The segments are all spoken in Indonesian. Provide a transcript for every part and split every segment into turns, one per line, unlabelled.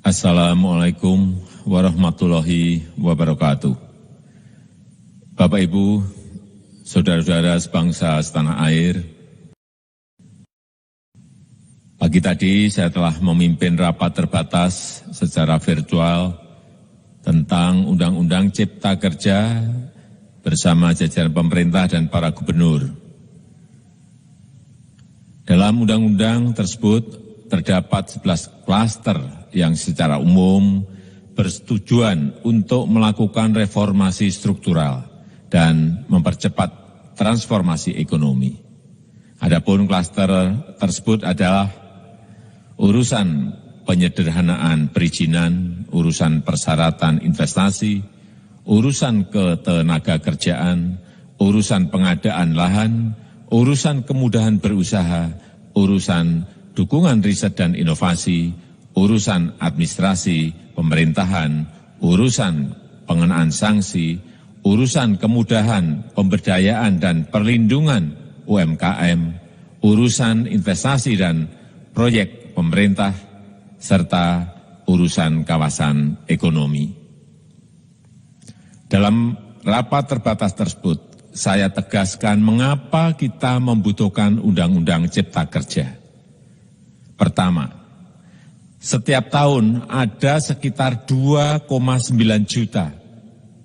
Assalamualaikum warahmatullahi wabarakatuh. Bapak Ibu, saudara-saudara sebangsa setanah air, pagi tadi saya telah memimpin rapat terbatas secara virtual tentang Undang-Undang Cipta Kerja bersama jajaran pemerintah dan para gubernur. Dalam undang-undang tersebut terdapat 11 klaster yang secara umum bertujuan untuk melakukan reformasi struktural dan mempercepat transformasi ekonomi. Adapun klaster tersebut adalah urusan penyederhanaan perizinan, urusan persyaratan investasi, urusan ketenagakerjaan, urusan pengadaan lahan, urusan kemudahan berusaha, urusan dukungan riset dan inovasi, urusan administrasi pemerintahan, urusan pengenaan sanksi, urusan kemudahan pemberdayaan dan perlindungan UMKM, urusan investasi dan proyek pemerintah, serta urusan kawasan ekonomi. Dalam rapat terbatas tersebut, saya tegaskan mengapa kita membutuhkan Undang-Undang Cipta Kerja. Pertama, setiap tahun ada sekitar 2,9 juta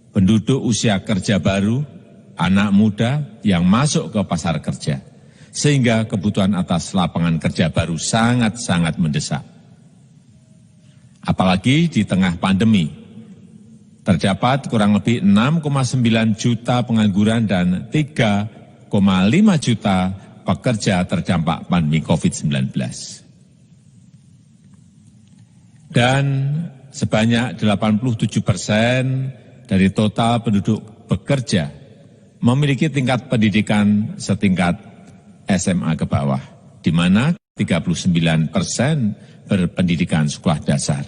penduduk usia kerja baru, anak muda yang masuk ke pasar kerja, sehingga kebutuhan atas lapangan kerja baru sangat-sangat mendesak. Apalagi di tengah pandemi, terdapat kurang lebih 6,9 juta pengangguran dan 3,5 juta pekerja terdampak pandemi COVID-19. Dan sebanyak 87% dari total penduduk bekerja memiliki tingkat pendidikan setingkat SMA ke bawah, di mana 39% berpendidikan sekolah dasar.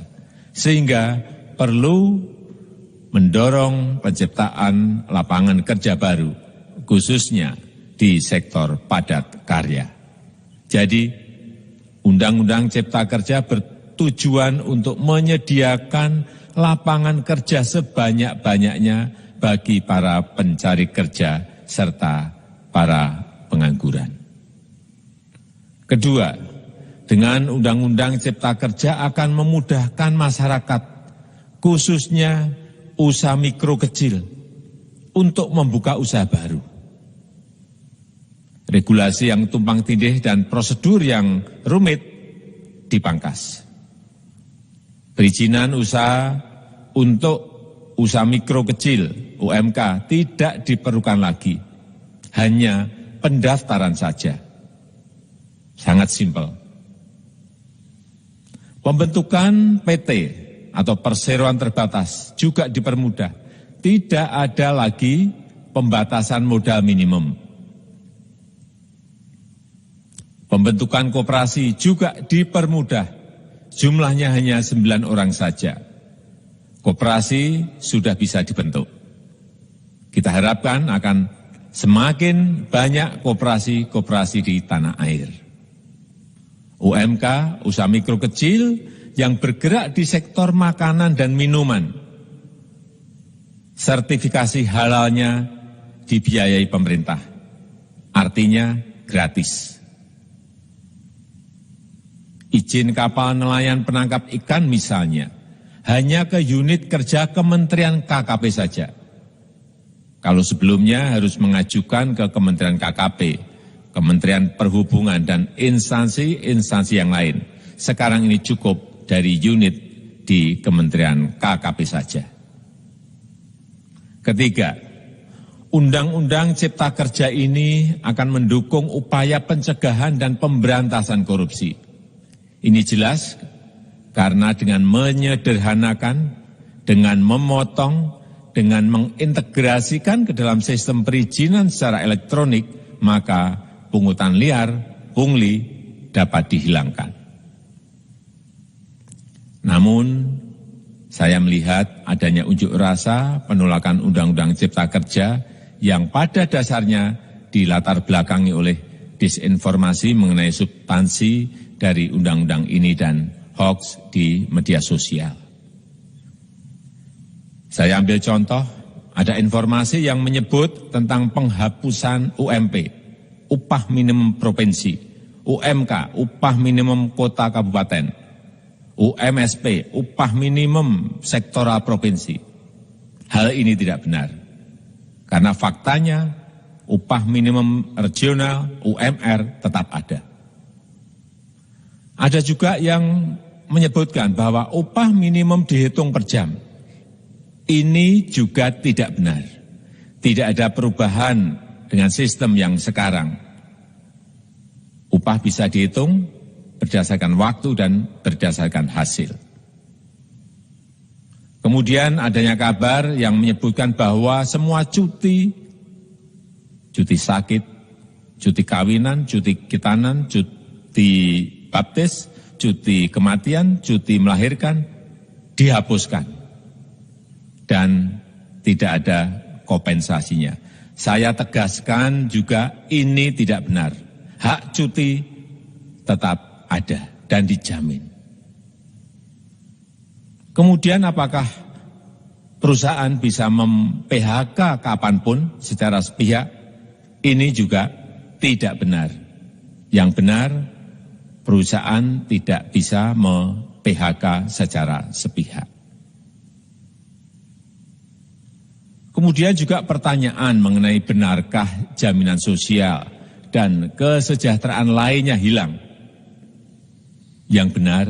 Sehingga perlu mendorong penciptaan lapangan kerja baru, khususnya di sektor padat karya. Jadi, Undang-Undang Cipta Kerja bertujuan untuk menyediakan lapangan kerja sebanyak-banyaknya bagi para pencari kerja serta para pengangguran. Kedua, dengan Undang-Undang Cipta Kerja akan memudahkan masyarakat, khususnya usaha mikro kecil, untuk membuka usaha baru. Regulasi yang tumpang tindih dan prosedur yang rumit dipangkas. Perizinan usaha untuk usaha mikro kecil UMK tidak diperlukan lagi, hanya pendaftaran saja. Sangat simpel. Pembentukan PT atau perseroan terbatas juga dipermudah. Tidak ada lagi pembatasan modal minimum. Pembentukan koperasi juga dipermudah. Jumlahnya hanya 9 orang saja. Koperasi sudah bisa dibentuk. Kita harapkan akan semakin banyak koperasi-koperasi di tanah air. UMK, usaha mikro kecil yang bergerak di sektor makanan dan minuman. Sertifikasi halalnya dibiayai pemerintah. Artinya gratis. Izin kapal nelayan penangkap ikan misalnya, hanya ke unit kerja Kementerian KKP saja. Kalau sebelumnya harus mengajukan ke Kementerian KKP, Kementerian Perhubungan, dan instansi-instansi yang lain. Sekarang ini cukup dari unit di Kementerian KKP saja. Ketiga, Undang-Undang Cipta Kerja ini akan mendukung upaya pencegahan dan pemberantasan korupsi. Ini jelas karena dengan menyederhanakan, dengan memotong, dengan mengintegrasikan ke dalam sistem perizinan secara elektronik, maka pungutan liar, pungli dapat dihilangkan. Namun, saya melihat adanya unjuk rasa penolakan Undang-Undang Cipta Kerja yang pada dasarnya dilatar belakangi oleh disinformasi mengenai substansi dari undang-undang ini dan hoax di media sosial. Saya ambil contoh, ada informasi yang menyebut tentang penghapusan UMP, upah minimum provinsi, UMK, upah minimum kota kabupaten, UMSP, upah minimum sektoral provinsi. Hal ini tidak benar, karena faktanya upah minimum regional, UMR, tetap ada. Ada juga yang menyebutkan bahwa upah minimum dihitung per jam. Ini juga tidak benar. Tidak ada perubahan dengan sistem yang sekarang. Upah bisa dihitung berdasarkan waktu dan berdasarkan hasil. Kemudian adanya kabar yang menyebutkan bahwa semua cuti sakit, cuti kawinan, cuti khitanan, cuti baptis, cuti kematian, cuti melahirkan, dihapuskan. Dan tidak ada kompensasinya. Saya tegaskan juga ini tidak benar. Hak cuti tetap ada dan dijamin. Kemudian apakah perusahaan bisa mem-PHK kapanpun secara sepihak? Ini juga tidak benar. Yang benar, perusahaan tidak bisa mem-PHK secara sepihak. Kemudian juga pertanyaan mengenai benarkah jaminan sosial dan kesejahteraan lainnya hilang. Yang benar,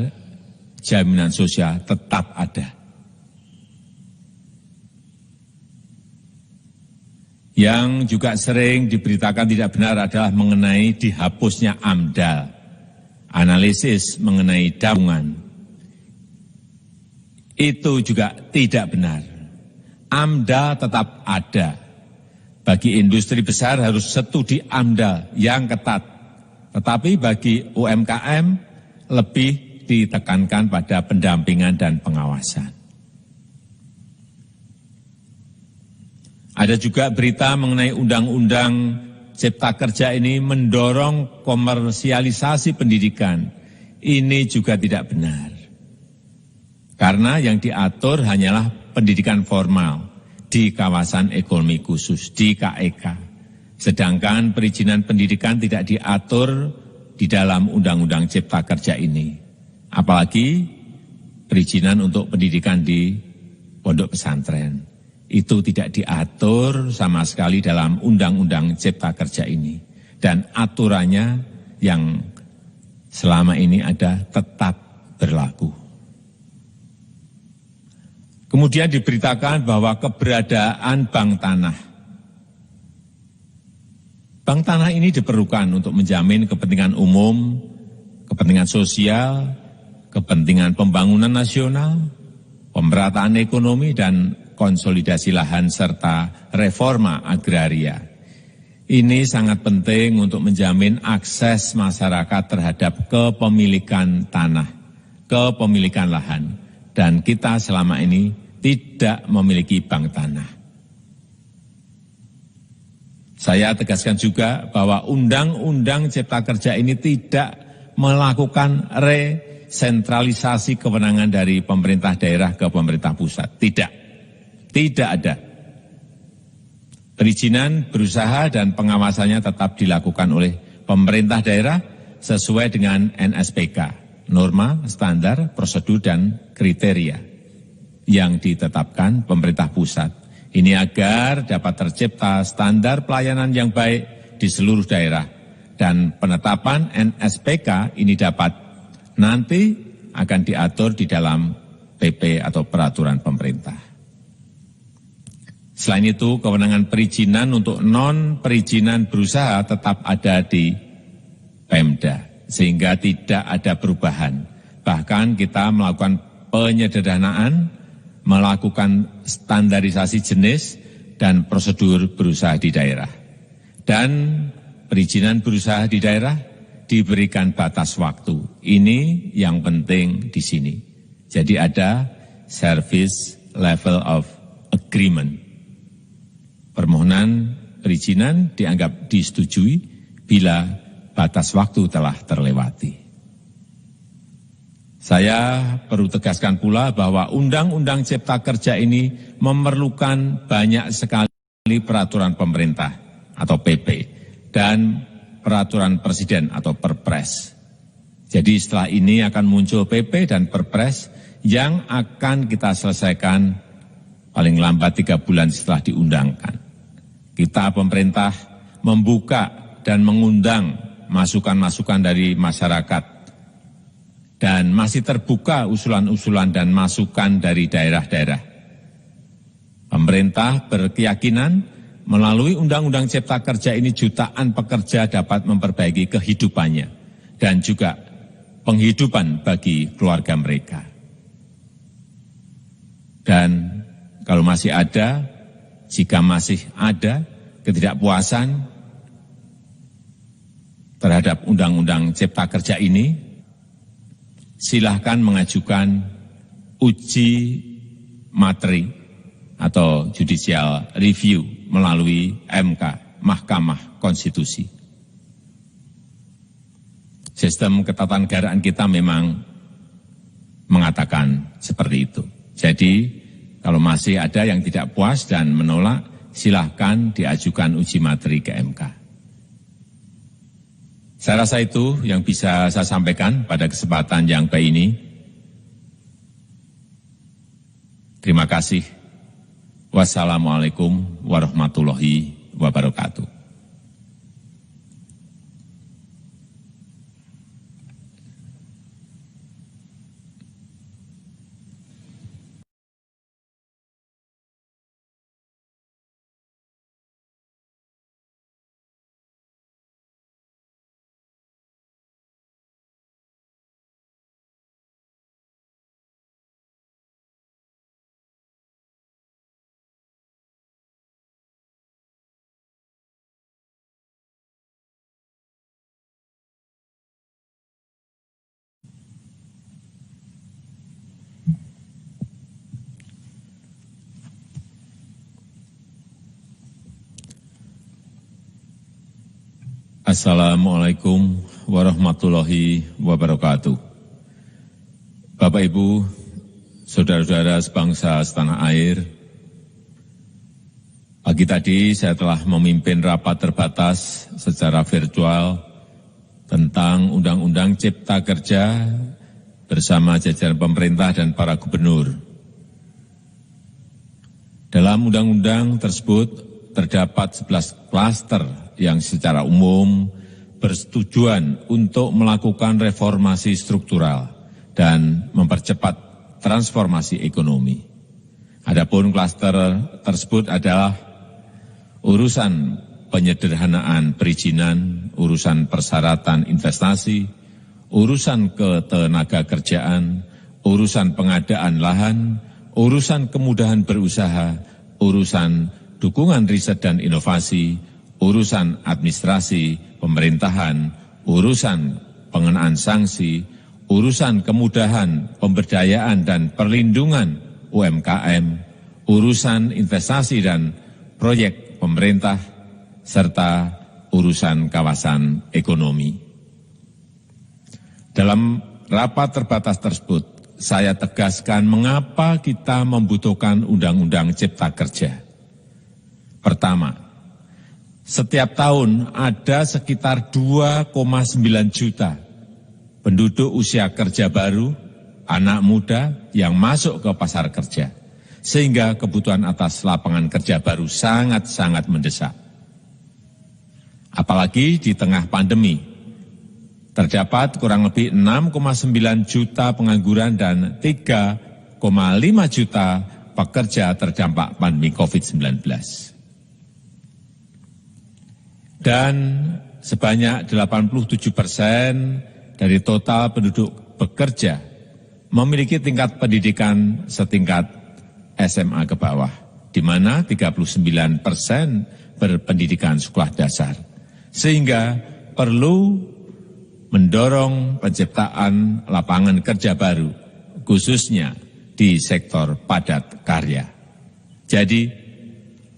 jaminan sosial tetap ada. Yang juga sering diberitakan tidak benar adalah mengenai dihapusnya AMDAL, analisis mengenai tabungan. Itu juga tidak benar. AMDAL tetap ada. Bagi industri besar harus studi AMDAL yang ketat. Tetapi bagi UMKM lebih ditekankan pada pendampingan dan pengawasan. Ada juga berita mengenai Undang-Undang Cipta Kerja ini mendorong komersialisasi pendidikan. Ini juga tidak benar. Karena yang diatur hanyalah pendidikan formal di kawasan ekonomi khusus, di KEK. Sedangkan perizinan pendidikan tidak diatur di dalam Undang-Undang Cipta Kerja ini. Apalagi perizinan untuk pendidikan di pondok pesantren. Itu tidak diatur sama sekali dalam Undang-Undang Cipta Kerja ini. Dan aturannya yang selama ini ada tetap berlaku. Kemudian diberitakan bahwa keberadaan bank tanah. Bank tanah ini diperlukan untuk menjamin kepentingan umum, kepentingan sosial, kepentingan pembangunan nasional, pemerataan ekonomi, dan konsolidasi lahan serta reforma agraria. Ini sangat penting untuk menjamin akses masyarakat terhadap kepemilikan tanah, kepemilikan lahan. Dan kita selama ini tidak memiliki bank tanah. Saya tegaskan juga bahwa Undang-Undang Cipta Kerja ini tidak melakukan resentralisasi kewenangan dari pemerintah daerah ke pemerintah pusat. Tidak ada. Perizinan berusaha dan pengawasannya tetap dilakukan oleh pemerintah daerah sesuai dengan NSPK. Norma, standar, prosedur, dan kriteria yang ditetapkan pemerintah pusat. Ini agar dapat tercipta standar pelayanan yang baik di seluruh daerah. Dan penetapan NSPK ini dapat nanti akan diatur di dalam PP atau peraturan pemerintah. Selain itu, kewenangan perizinan untuk non-perizinan berusaha tetap ada di Pemda. Sehingga tidak ada perubahan. Bahkan kita melakukan penyederhanaan, melakukan standarisasi jenis dan prosedur berusaha di daerah. Dan perizinan berusaha di daerah diberikan batas waktu. Ini yang penting di sini. Jadi ada service level of agreement. Permohonan perizinan dianggap disetujui bila batas waktu telah terlewati. Saya perlu tegaskan pula bahwa Undang-Undang Cipta Kerja ini memerlukan banyak sekali peraturan pemerintah atau PP dan peraturan presiden atau Perpres. Jadi setelah ini akan muncul PP dan Perpres yang akan kita selesaikan paling lambat 3 bulan setelah diundangkan. Kita pemerintah membuka dan mengundang masukan-masukan dari masyarakat dan masih terbuka usulan-usulan dan masukan dari daerah-daerah. Pemerintah berkeyakinan melalui Undang-Undang Cipta Kerja ini jutaan pekerja dapat memperbaiki kehidupannya dan juga penghidupan bagi keluarga mereka. Dan kalau masih ada, jika masih ada ketidakpuasan terhadap Undang-Undang Cipta Kerja ini, silahkan mengajukan uji materi atau judicial review melalui MK, Mahkamah Konstitusi. Sistem ketatanegaraan kita memang mengatakan seperti itu. Jadi, kalau masih ada yang tidak puas dan menolak, silahkan diajukan uji materi ke MK. Saya rasa itu yang bisa saya sampaikan pada kesempatan yang baik ini. Terima kasih. Wassalamualaikum warahmatullahi wabarakatuh. Assalamualaikum warahmatullahi wabarakatuh. Bapak, Ibu, saudara-saudara sebangsa setanah air, pagi tadi saya telah memimpin rapat terbatas secara virtual tentang Undang-Undang Cipta Kerja bersama jajaran pemerintah dan para gubernur. Dalam undang-undang tersebut terdapat 11 klaster yang secara umum bertujuan untuk melakukan reformasi struktural dan mempercepat transformasi ekonomi. Adapun klaster tersebut adalah urusan penyederhanaan perizinan, urusan persyaratan investasi, urusan ketenagakerjaan, urusan pengadaan lahan, urusan kemudahan berusaha, urusan dukungan riset dan inovasi, urusan administrasi pemerintahan, urusan pengenaan sanksi, urusan kemudahan pemberdayaan dan perlindungan UMKM, urusan investasi dan proyek pemerintah, serta urusan kawasan ekonomi. Dalam rapat terbatas tersebut, saya tegaskan mengapa kita membutuhkan Undang-Undang Cipta Kerja. Pertama, setiap tahun ada sekitar 2,9 juta penduduk usia kerja baru, anak muda yang masuk ke pasar kerja, sehingga kebutuhan atas lapangan kerja baru sangat-sangat mendesak. Apalagi di tengah pandemi, terdapat kurang lebih 6,9 juta pengangguran dan 3,5 juta pekerja terdampak pandemi COVID-19. Dan sebanyak 87% dari total penduduk bekerja memiliki tingkat pendidikan setingkat SMA ke bawah, di mana 39% berpendidikan sekolah dasar. Sehingga perlu mendorong penciptaan lapangan kerja baru, khususnya di sektor padat karya. Jadi,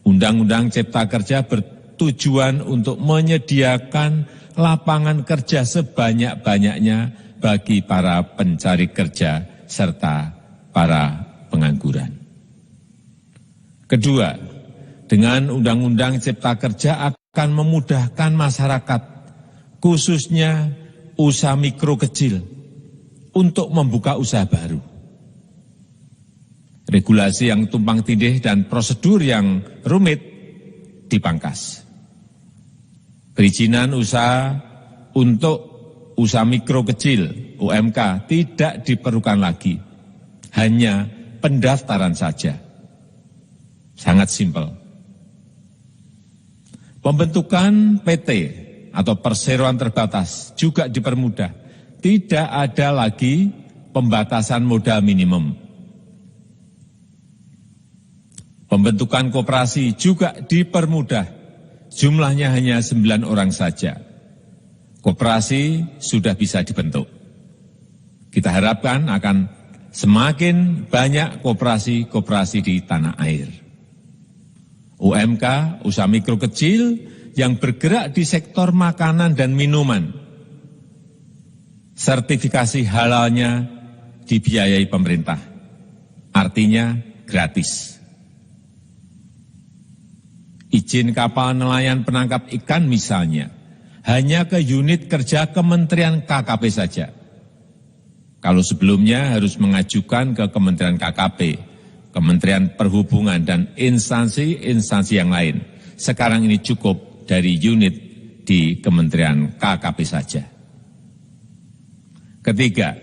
Undang-Undang Cipta Kerja bertujuan untuk menyediakan lapangan kerja sebanyak-banyaknya bagi para pencari kerja serta para pengangguran. Kedua, dengan Undang-Undang Cipta Kerja akan memudahkan masyarakat, khususnya usaha mikro kecil, untuk membuka usaha baru. Regulasi yang tumpang tindih dan prosedur yang rumit dipangkas. Perizinan usaha untuk usaha mikro kecil (UMK) tidak diperlukan lagi, hanya pendaftaran saja. Sangat simpel. Pembentukan PT atau perseroan terbatas juga dipermudah. Tidak ada lagi pembatasan modal minimum. Pembentukan koperasi juga dipermudah. Jumlahnya hanya 9 orang saja. Koperasi sudah bisa dibentuk. Kita harapkan akan semakin banyak koperasi-koperasi di tanah air. UMK, usaha mikro kecil yang bergerak di sektor makanan dan minuman. Sertifikasi halalnya dibiayai pemerintah, artinya gratis. Izin kapal nelayan penangkap ikan misalnya, hanya ke unit kerja Kementerian KKP saja. Kalau sebelumnya harus mengajukan ke Kementerian KKP, Kementerian Perhubungan, dan instansi-instansi yang lain. Sekarang ini cukup dari unit di Kementerian KKP saja. Ketiga,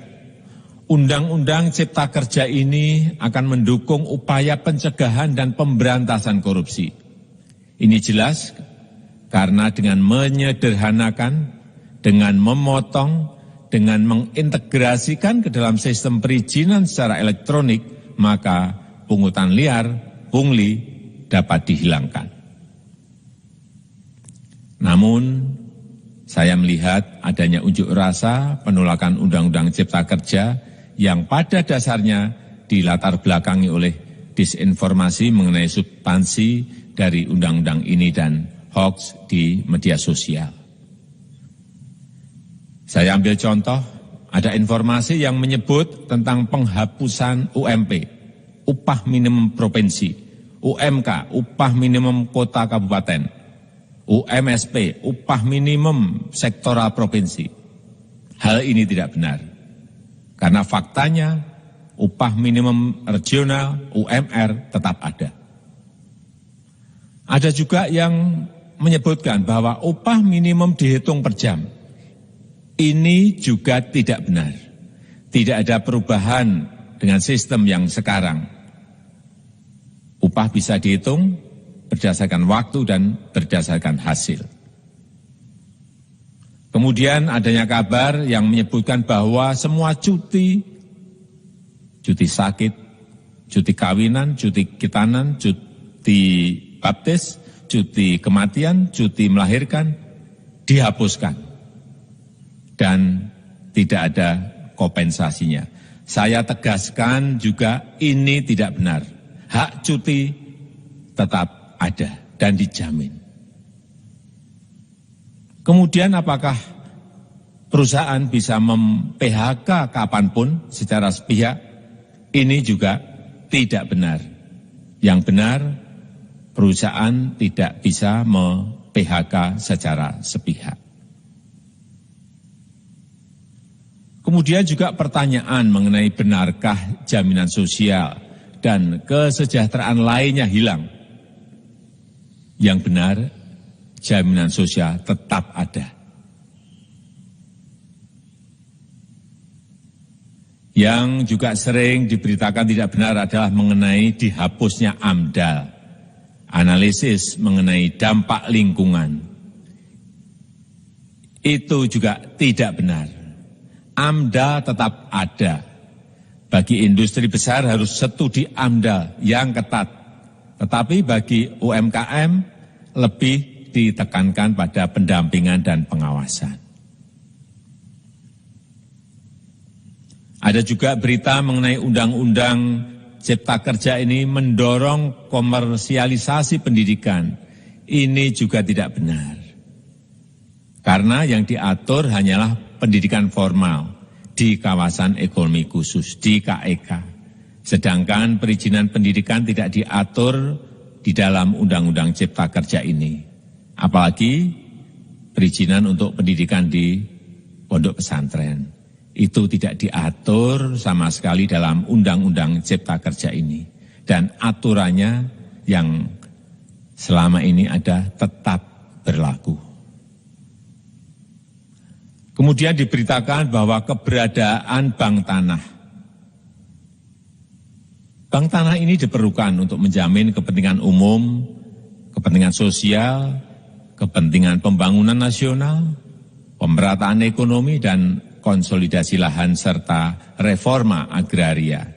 Undang-Undang Cipta Kerja ini akan mendukung upaya pencegahan dan pemberantasan korupsi. Ini jelas karena dengan menyederhanakan, dengan memotong, dengan mengintegrasikan ke dalam sistem perizinan secara elektronik, maka pungutan liar, pungli dapat dihilangkan. Namun, saya melihat adanya unjuk rasa penolakan Undang-Undang Cipta Kerja yang pada dasarnya dilatar belakangi oleh disinformasi mengenai substansi dari undang-undang ini dan hoax di media sosial. Saya ambil contoh, ada informasi yang menyebut tentang penghapusan UMP. Upah minimum provinsi, UMK, upah minimum kota kabupaten, UMSP, upah minimum sektoral provinsi. Hal ini tidak benar, karena faktanya upah minimum regional, UMR, tetap ada. Ada juga yang menyebutkan bahwa upah minimum dihitung per jam. Ini juga tidak benar. Tidak ada perubahan dengan sistem yang sekarang. Upah bisa dihitung berdasarkan waktu dan berdasarkan hasil. Kemudian adanya kabar yang menyebutkan bahwa semua cuti sakit, cuti kawinan, cuti khitanan, cuti baptis, cuti kematian, cuti melahirkan, dihapuskan. Dan tidak ada kompensasinya. Saya tegaskan juga ini tidak benar. Hak cuti tetap ada dan dijamin. Kemudian apakah perusahaan bisa mem-PHK kapanpun secara sepihak? Ini juga tidak benar. Yang benar, perusahaan tidak bisa mem-PHK secara sepihak. Kemudian juga pertanyaan mengenai benarkah jaminan sosial dan kesejahteraan lainnya hilang. Yang benar, jaminan sosial tetap ada. Yang juga sering diberitakan tidak benar adalah mengenai dihapusnya AMDAL, analisis mengenai dampak lingkungan. Itu juga tidak benar. AMDAL tetap ada. Bagi industri besar harus studi AMDAL yang ketat. Tetapi bagi UMKM lebih ditekankan pada pendampingan dan pengawasan. Ada juga berita mengenai Undang-Undang Cipta Kerja ini mendorong komersialisasi pendidikan. Ini juga tidak benar. Karena yang diatur hanyalah pendidikan formal. di kawasan ekonomi khusus, di KEK. Sedangkan perizinan pendidikan tidak diatur di dalam Undang-Undang Cipta Kerja ini. Apalagi perizinan untuk pendidikan di pondok pesantren. Itu tidak diatur sama sekali dalam Undang-Undang Cipta Kerja ini. Dan aturannya yang selama ini ada tetap berlaku. Kemudian diberitakan bahwa keberadaan bank tanah. Bank tanah ini diperlukan untuk menjamin kepentingan umum, kepentingan sosial, kepentingan pembangunan nasional, pemerataan ekonomi, dan konsolidasi lahan serta reforma agraria.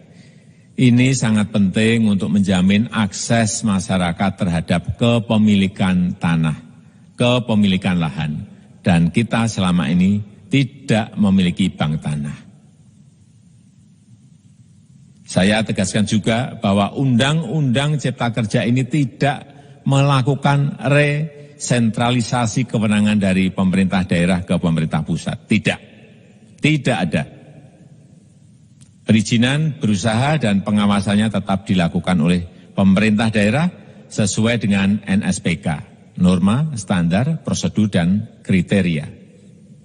Ini sangat penting untuk menjamin akses masyarakat terhadap kepemilikan tanah, kepemilikan lahan. Dan kita selama ini tidak memiliki bank tanah. Saya tegaskan juga bahwa Undang-Undang Cipta Kerja ini tidak melakukan resentralisasi kewenangan dari pemerintah daerah ke pemerintah pusat. Tidak ada. Perizinan berusaha dan pengawasannya tetap dilakukan oleh pemerintah daerah sesuai dengan NSPK. Norma, standar, prosedur, dan kriteria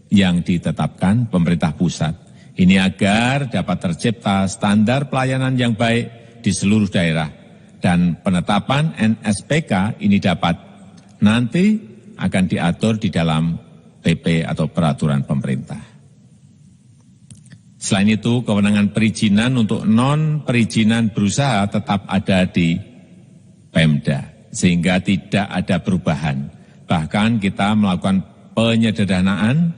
yang ditetapkan pemerintah pusat. Ini agar dapat tercipta standar pelayanan yang baik di seluruh daerah. Dan penetapan NSPK ini dapat nanti akan diatur di dalam PP atau peraturan pemerintah. Selain itu, kewenangan perizinan untuk non-perizinan berusaha tetap ada di Pemda. Sehingga tidak ada perubahan. Bahkan kita melakukan penyederhanaan,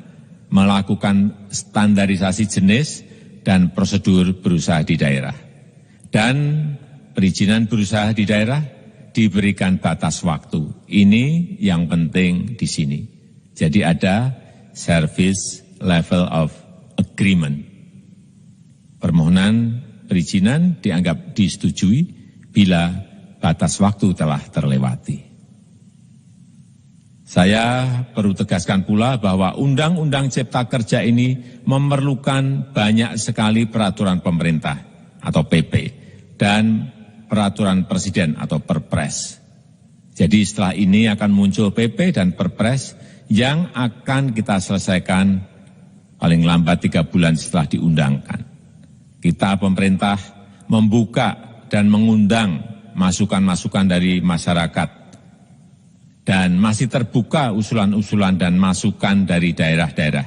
melakukan standarisasi jenis dan prosedur berusaha di daerah. Dan perizinan berusaha di daerah diberikan batas waktu. Ini yang penting di sini. Jadi ada service level of agreement. Permohonan perizinan dianggap disetujui bila batas waktu telah terlewati. Saya perlu tegaskan pula bahwa Undang-Undang Cipta Kerja ini memerlukan banyak sekali peraturan pemerintah atau PP dan peraturan presiden atau Perpres. Jadi setelah ini akan muncul PP dan Perpres yang akan kita selesaikan paling lambat 3 bulan setelah diundangkan. Kita pemerintah membuka dan mengundang masukan-masukan dari masyarakat dan masih terbuka usulan-usulan dan masukan dari daerah-daerah.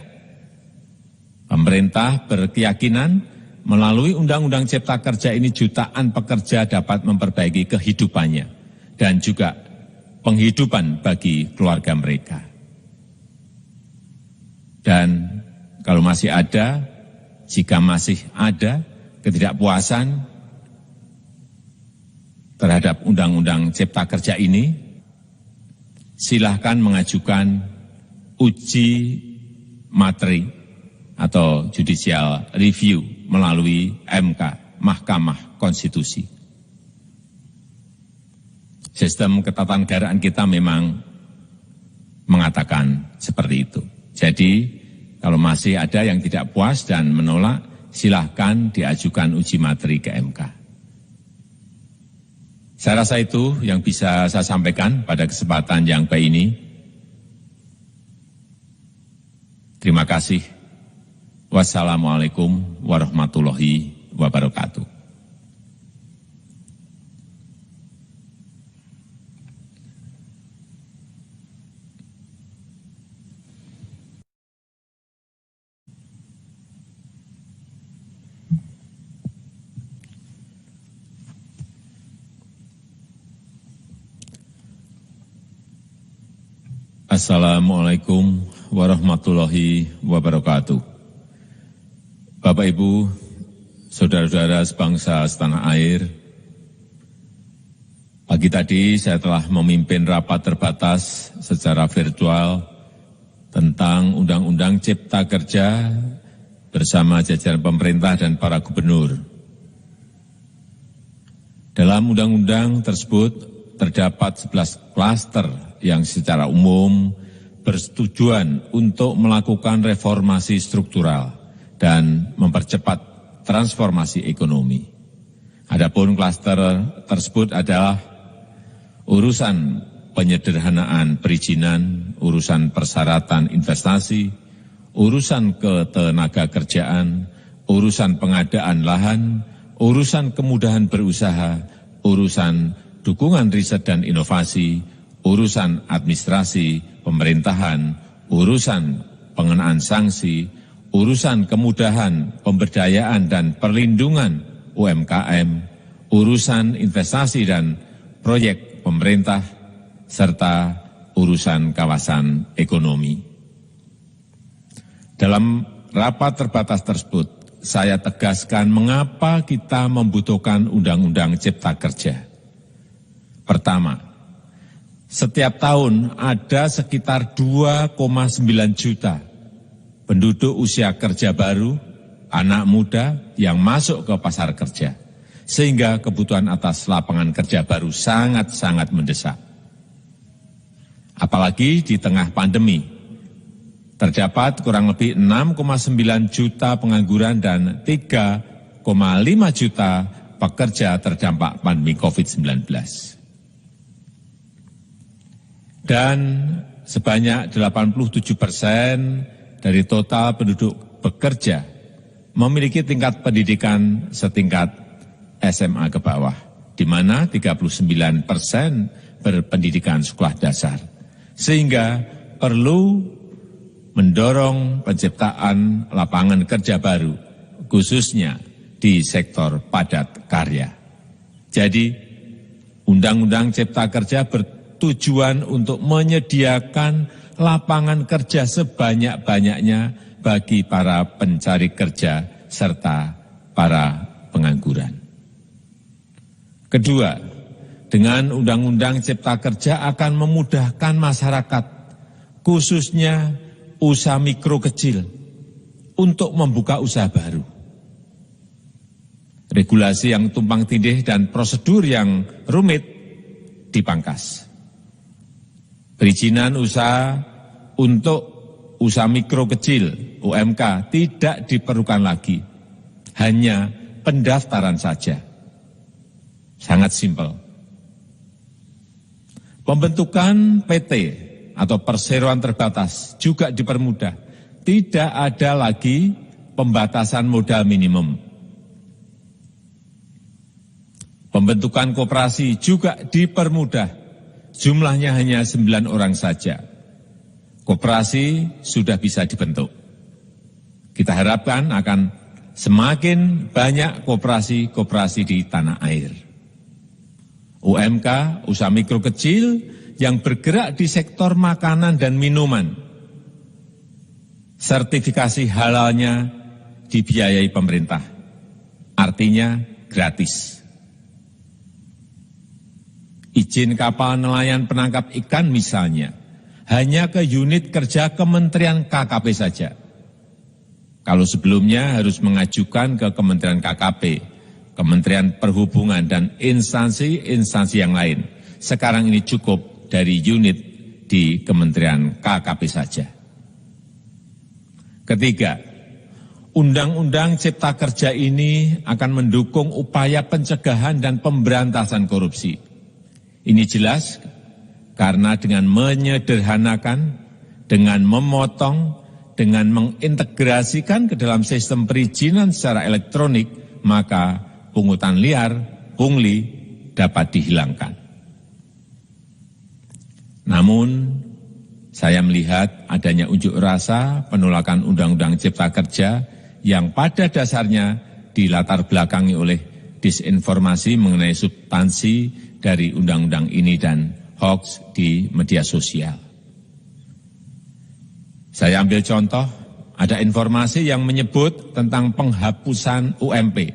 Pemerintah berkeyakinan melalui Undang-Undang Cipta Kerja ini jutaan pekerja dapat memperbaiki kehidupannya dan juga penghidupan bagi keluarga mereka. Dan kalau masih ada, jika masih ada ketidakpuasan terhadap Undang-Undang Cipta Kerja ini, silahkan mengajukan uji materi atau judicial review melalui MK, Mahkamah Konstitusi. Sistem ketatanegaraan kita memang mengatakan seperti itu. Jadi, kalau masih ada yang tidak puas dan menolak, silahkan diajukan uji materi ke MK. Saya rasa itu yang bisa saya sampaikan pada kesempatan yang baik ini. Terima kasih. Wassalamualaikum warahmatullahi wabarakatuh. Assalamualaikum warahmatullahi wabarakatuh. Bapak, Ibu, saudara-saudara sebangsa setanah air, pagi tadi saya telah memimpin rapat terbatas secara virtual tentang Undang-Undang Cipta Kerja bersama jajaran pemerintah dan para gubernur. Dalam undang-undang tersebut terdapat 11 klaster yang secara umum bersetujuan untuk melakukan reformasi struktural dan mempercepat transformasi ekonomi. Adapun klaster tersebut adalah urusan penyederhanaan perizinan, urusan persyaratan investasi, urusan ketenaga kerjaan, urusan pengadaan lahan, urusan kemudahan berusaha, urusan dukungan riset dan inovasi, urusan administrasi pemerintahan, urusan pengenaan sanksi, urusan kemudahan pemberdayaan dan perlindungan UMKM, urusan investasi dan proyek pemerintah, serta urusan kawasan ekonomi. Dalam rapat terbatas tersebut, saya tegaskan mengapa kita membutuhkan Undang-Undang Cipta Kerja. Pertama, setiap tahun ada sekitar 2,9 juta penduduk usia kerja baru, anak muda yang masuk ke pasar kerja, sehingga kebutuhan atas lapangan kerja baru sangat-sangat mendesak. Apalagi di tengah pandemi, terdapat kurang lebih 6,9 juta pengangguran dan 3,5 juta pekerja terdampak pandemi COVID-19. Dan sebanyak 87% dari total penduduk bekerja memiliki tingkat pendidikan setingkat SMA ke bawah, di mana 39% berpendidikan sekolah dasar. Sehingga perlu mendorong penciptaan lapangan kerja baru, khususnya di sektor padat karya. Jadi, Undang-Undang Cipta Kerja bertujuan untuk menyediakan lapangan kerja sebanyak-banyaknya bagi para pencari kerja serta para pengangguran. Kedua, dengan Undang-Undang Cipta Kerja akan memudahkan masyarakat, khususnya usaha mikro kecil, untuk membuka usaha baru. Regulasi yang tumpang tindih dan prosedur yang rumit dipangkas. Perizinan usaha untuk usaha mikro kecil, UMK, tidak diperlukan lagi. Hanya pendaftaran saja. Sangat simpel. Pembentukan PT atau perseroan terbatas juga dipermudah. Tidak ada lagi pembatasan modal minimum. Pembentukan koperasi juga dipermudah. Jumlahnya hanya 9 orang saja. Koperasi sudah bisa dibentuk. Kita harapkan akan semakin banyak koperasi-koperasi di tanah air. UMK, usaha mikro kecil yang bergerak di sektor makanan dan minuman. Sertifikasi halalnya dibiayai pemerintah. Artinya gratis. Izin kapal nelayan penangkap ikan misalnya, hanya ke unit kerja Kementerian KKP saja. Kalau sebelumnya harus mengajukan ke Kementerian KKP, Kementerian Perhubungan, dan instansi-instansi yang lain. Sekarang ini cukup dari unit di Kementerian KKP saja. Ketiga, Undang-Undang Cipta Kerja ini akan mendukung upaya pencegahan dan pemberantasan korupsi. Ini jelas karena dengan menyederhanakan, dengan memotong, dengan mengintegrasikan ke dalam sistem perizinan secara elektronik, maka pungutan liar, pungli dapat dihilangkan. Namun, saya melihat adanya unjuk rasa penolakan Undang-Undang Cipta Kerja yang pada dasarnya dilatar belakangi oleh disinformasi mengenai substansi dari undang-undang ini dan hoax di media sosial. Saya ambil contoh, ada informasi yang menyebut tentang penghapusan UMP,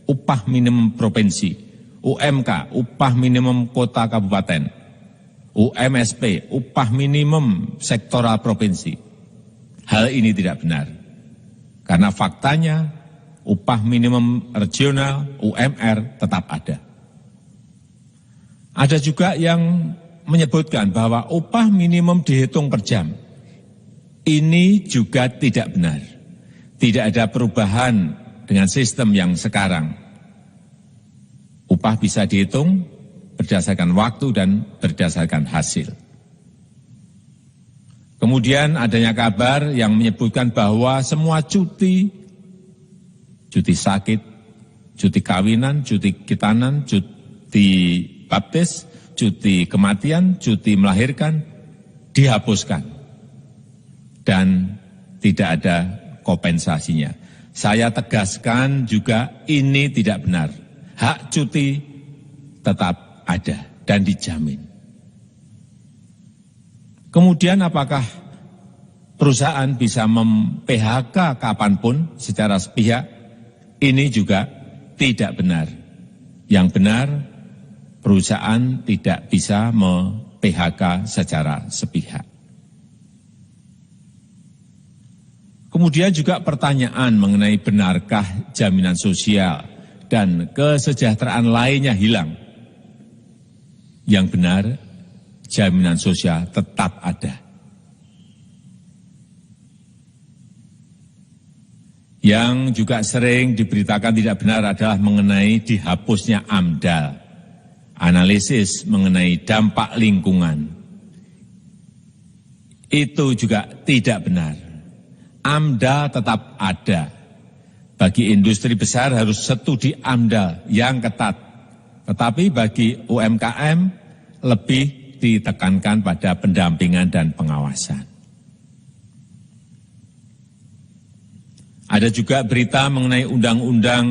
upah minimum provinsi, UMK, upah minimum kota kabupaten, UMSP, upah minimum sektoral provinsi. Hal ini tidak benar, karena faktanya upah minimum regional, UMR, tetap ada. Ada juga yang menyebutkan bahwa upah minimum dihitung per jam. Ini juga tidak benar. Tidak ada perubahan dengan sistem yang sekarang. Upah bisa dihitung berdasarkan waktu dan berdasarkan hasil. Kemudian adanya kabar yang menyebutkan bahwa semua cuti sakit, cuti kawinan, cuti khitanan, cuti baptis, cuti kematian, cuti melahirkan, dihapuskan. Dan tidak ada kompensasinya. Saya tegaskan juga ini tidak benar. Hak cuti tetap ada dan dijamin. Kemudian apakah perusahaan bisa mem-PHK kapanpun secara sepihak? Ini juga tidak benar. Yang benar, perusahaan tidak bisa mem-PHK secara sepihak. Kemudian juga pertanyaan mengenai benarkah jaminan sosial dan kesejahteraan lainnya hilang. Yang benar, jaminan sosial tetap ada. Yang juga sering diberitakan tidak benar adalah mengenai dihapusnya AMDAL, analisis mengenai dampak lingkungan. Itu juga tidak benar. AMDAL tetap ada. Bagi industri besar harus studi AMDAL yang ketat. Tetapi bagi UMKM lebih ditekankan pada pendampingan dan pengawasan. Ada juga berita mengenai Undang-Undang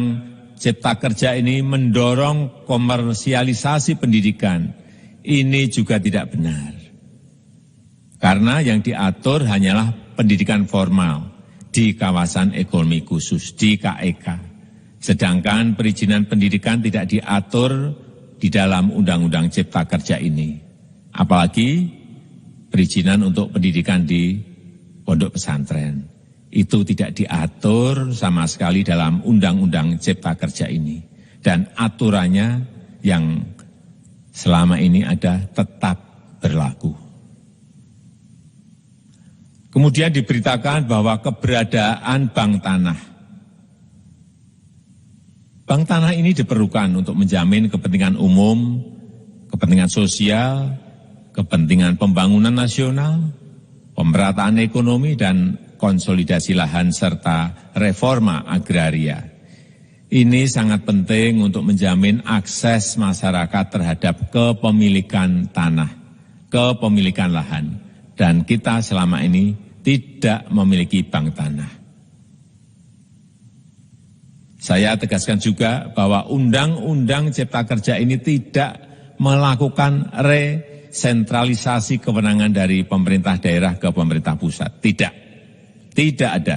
Cipta Kerja ini mendorong komersialisasi pendidikan. Ini juga tidak benar. Karena yang diatur hanyalah pendidikan formal di kawasan ekonomi khusus, di KEK. Sedangkan perizinan pendidikan tidak diatur di dalam Undang-Undang Cipta Kerja ini. Apalagi perizinan untuk pendidikan di pondok pesantren. Itu tidak diatur sama sekali dalam Undang-Undang Cipta Kerja ini. Dan aturannya yang selama ini ada tetap berlaku. Kemudian diberitakan bahwa keberadaan bank tanah. Bank tanah ini diperlukan untuk menjamin kepentingan umum, kepentingan sosial, kepentingan pembangunan nasional, pemerataan ekonomi, dan konsolidasi lahan serta reforma agraria. Ini sangat penting untuk menjamin akses masyarakat terhadap kepemilikan tanah, kepemilikan lahan. Dan kita selama ini tidak memiliki bank tanah. Saya tegaskan juga bahwa Undang-Undang Cipta Kerja ini tidak melakukan resentralisasi kewenangan dari pemerintah daerah ke pemerintah pusat. Tidak ada.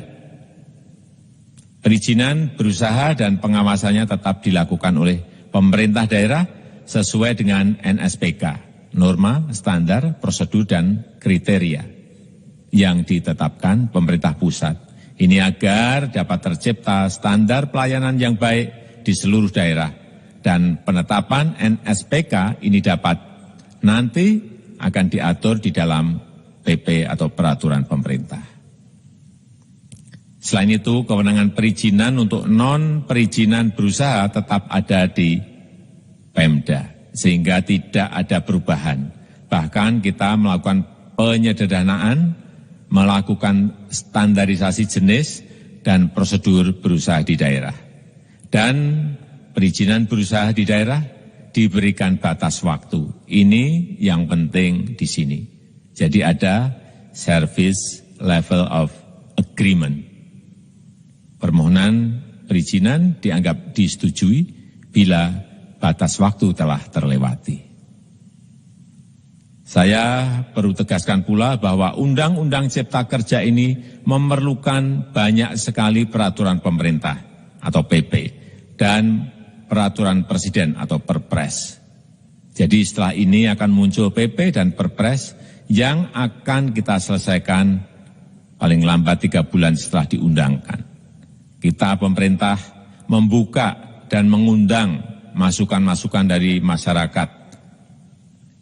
Perizinan berusaha dan pengawasannya tetap dilakukan oleh pemerintah daerah sesuai dengan NSPK. Norma, standar, prosedur, dan kriteria yang ditetapkan pemerintah pusat. Ini agar dapat tercipta standar pelayanan yang baik di seluruh daerah. Dan penetapan NSPK ini dapat nanti akan diatur di dalam PP atau peraturan pemerintah. Selain itu, kewenangan perizinan untuk non-perizinan berusaha tetap ada di Pemda. Sehingga tidak ada perubahan. Bahkan kita melakukan penyederhanaan, melakukan standarisasi jenis dan prosedur berusaha di daerah. Dan perizinan berusaha di daerah diberikan batas waktu. Ini yang penting di sini. Jadi ada service level of agreement. Permohonan perizinan dianggap disetujui bila batas waktu telah terlewati. Saya perlu tegaskan pula bahwa Undang-Undang Cipta Kerja ini memerlukan banyak sekali peraturan pemerintah atau PP dan peraturan presiden atau Perpres. Jadi setelah ini akan muncul PP dan Perpres yang akan kita selesaikan paling lambat 3 bulan setelah diundangkan. Kita pemerintah membuka dan mengundang masukan-masukan dari masyarakat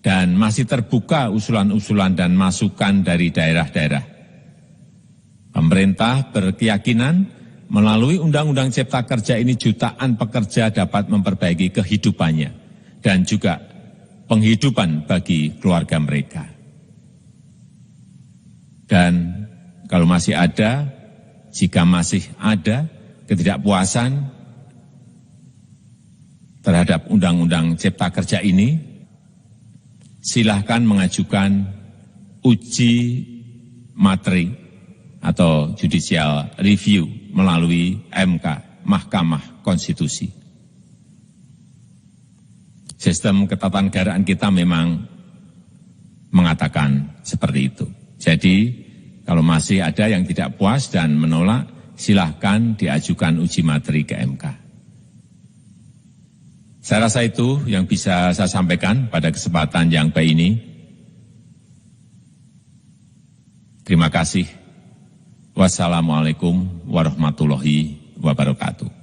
dan masih terbuka usulan-usulan dan masukan dari daerah-daerah. Pemerintah berkeyakinan melalui Undang-Undang Cipta Kerja ini jutaan pekerja dapat memperbaiki kehidupannya dan juga penghidupan bagi keluarga mereka. Dan kalau masih ada, jika masih ada ketidakpuasan terhadap Undang-Undang Cipta Kerja ini, silahkan mengajukan uji materi atau judicial review melalui MK, Mahkamah Konstitusi. Sistem ketatanegaraan kita memang mengatakan seperti itu. Jadi, kalau masih ada yang tidak puas dan menolak, silahkan diajukan uji materi ke MK. Saya rasa itu yang bisa saya sampaikan pada kesempatan yang baik ini. Terima kasih. Wassalamualaikum warahmatullahi wabarakatuh.